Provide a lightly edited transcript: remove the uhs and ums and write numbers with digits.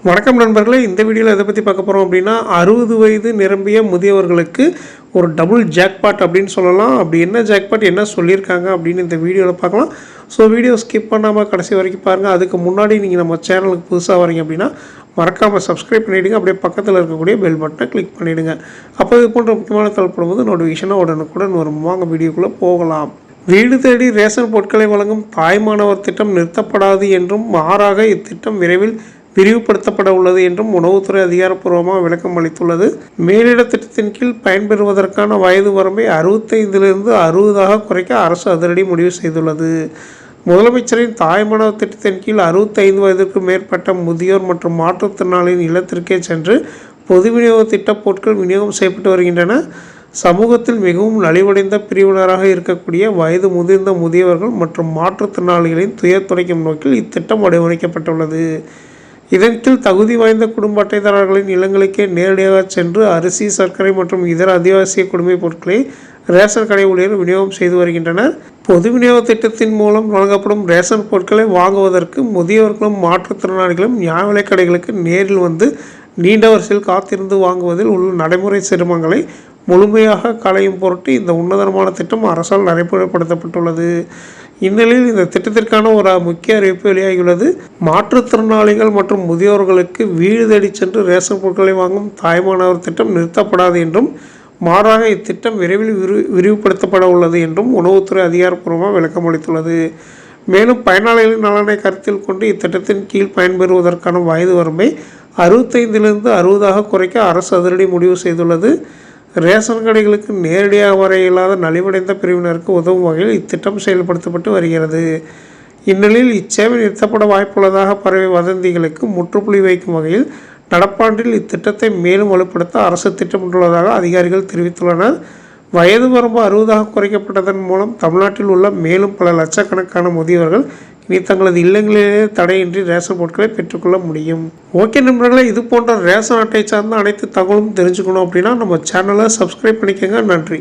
வணக்கம் நண்பர்களே, இந்த வீடியோவில் எதை பற்றி பார்க்க போகிறோம் அப்படின்னா 60 வயது நிரம்பிய முதியவர்களுக்கு ஒரு டபுள் ஜாக்பாட் அப்படின்னு சொல்லலாம். அப்படி என்ன ஜாக்பாட் என்ன சொல்லியிருக்காங்க அப்படின்னு இந்த வீடியோவில் பார்க்கலாம். ஸோ வீடியோ ஸ்கிப் பண்ணாமல் கடைசி வரைக்கும் பாருங்கள். அதுக்கு முன்னாடி நீங்கள் நம்ம சேனலுக்கு புதுசாக வரீங்க அப்படின்னா மறக்காமல் சப்ஸ்கிரைப் பண்ணிவிடுங்க. அப்படியே பக்கத்தில் இருக்கக்கூடிய பெல் பட்டனை கிளிக் பண்ணிவிடுங்க. அப்போ இது போன்ற முக்கியமான தகவல் நோட்டிஃபிகேஷனாக உடனுக்குடன் வரும். வாங்க வீடியோக்குள்ளே போகலாம். வீடு தேடி ரேஷன் பொருட்களை வழங்கும் தாய்மானவர் திட்டம் நிறுத்தப்படாது என்றும் மாறாக இத்திட்டம் விரைவில் விரிவுபடுத்தப்பட உள்ளது என்றும் உணவுத்துறை அதிகாரப்பூர்வமாக விளக்கம் அளித்துள்ளது. மேலிட திட்டத்தின் கீழ் பயன்பெறுவதற்கான வயது வரம்பை 65லிருந்து 60ஆக குறைக்க அரசு அதிரடி முடிவு செய்துள்ளது. முதலமைச்சரின் தாய்மானவர் திட்டத்தின் கீழ் 65 வயதிற்கு மேற்பட்ட முதியோர் மற்றும் மாற்றுத்திறனாளியின் இல்லத்திற்கே சென்று பொது விநியோக திட்ட பொருட்கள் விநியோகம் செய்யப்பட்டு வருகின்றன. சமூகத்தில் மிகவும் நலிவடைந்த பிரிவினராக இருக்கக்கூடிய வயது முதிர்ந்த முதியவர்கள் மற்றும் மாற்றுத்திறனாளிகளின் துயர் துடைக்கும் நோக்கில் இத்திட்டம் வடிவமைக்கப்பட்டுள்ளது. இதன் கீழ் தகுதி வாய்ந்த குடும்ப அட்டைதாரர்களின் இல்லங்களுக்கே நேரடியாக சென்று அரிசி, சர்க்கரை மற்றும் இதர அத்தியாவசிய குடிமைப் பொருட்களை ரேஷன் கடை ஊழியர் விநியோகம் செய்து வருகின்றனர். பொது விநியோக திட்டத்தின் மூலம் வழங்கப்படும் ரேஷன் பொருட்களை வாங்குவதற்கு முதியவர்களும் மாற்றுத்திறனாளிகளும் நியாய விலைக் கடைகளுக்கு நேரில் வந்து நீண்ட வரிசையில் காத்திருந்து வாங்குவதில் உள்ள நடைமுறை சிரமங்களை முழுமையாக களையும் பொருட்டு இந்த உன்னதமான திட்டம் அரசால் நடைமுறைப்படுத்தப்பட்டுள்ளது. இந்நிலையில் இந்த திட்டத்திற்கான ஒரு முக்கிய அறிவிப்பு வெளியாகியுள்ளது. மாற்றுத்திறனாளிகள் மற்றும் முதியோர்களுக்கு வீடு தேடி சென்று ரேஷன் பொருட்களை வாங்கும் தாய்மானவர் திட்டம் நிறுத்தப்படாது என்றும் மாறாக இத்திட்டம் விரைவில் விரிவுபடுத்தப்பட உள்ளது என்றும் உணவுத்துறை அதிகாரப்பூர்வமாக விளக்கம் அளித்துள்ளது. மேலும் பயனாளிகளின் நலனை கருத்தில் கொண்டு இத்திட்டத்தின் கீழ் பயன்பெறுவதற்கான வயது வரம்பை 65லிருந்து 60ஆக குறைக்க அரசு அதிரடி முடிவு செய்துள்ளது. ரேஷன் கடைகளுக்கு நேரடியாக வர இயலாத நலிவடைந்த பிரிவினருக்கு உதவும் வகையில் இத்திட்டம் செயல்படுத்தப்பட்டு வருகிறது. இந்நிலையில் இச்சேவை நிறுத்தப்பட வாய்ப்புள்ளதாக பரவிய வதந்திகளுக்கு முற்றுப்புள்ளி வைக்கும் வகையில் நடப்பாண்டில் இத்திட்டத்தை மேலும் வலுப்படுத்த அரசு திட்டமிட்டுள்ளதாக அதிகாரிகள் தெரிவித்துள்ளனர். வயது வரம்பு 60ஆக குறைக்கப்பட்டதன் மூலம் தமிழ்நாட்டில் உள்ள மேலும் பல லட்சக்கணக்கான முதியவர்கள் இனி தங்களது இல்லங்களிலேயே தடையின்றி ரேஷன் பொருட்களை பெற்றுக்கொள்ள முடியும். ஓகே நண்பர்களே, இது போன்ற ரேஷன் அட்டை சார்ந்த அனைத்து தகவலும் தெரிஞ்சுக்கணும் அப்படின்னா நம்ம சேனலை சப்ஸ்கிரைப் பண்ணிக்கோங்க. நன்றி.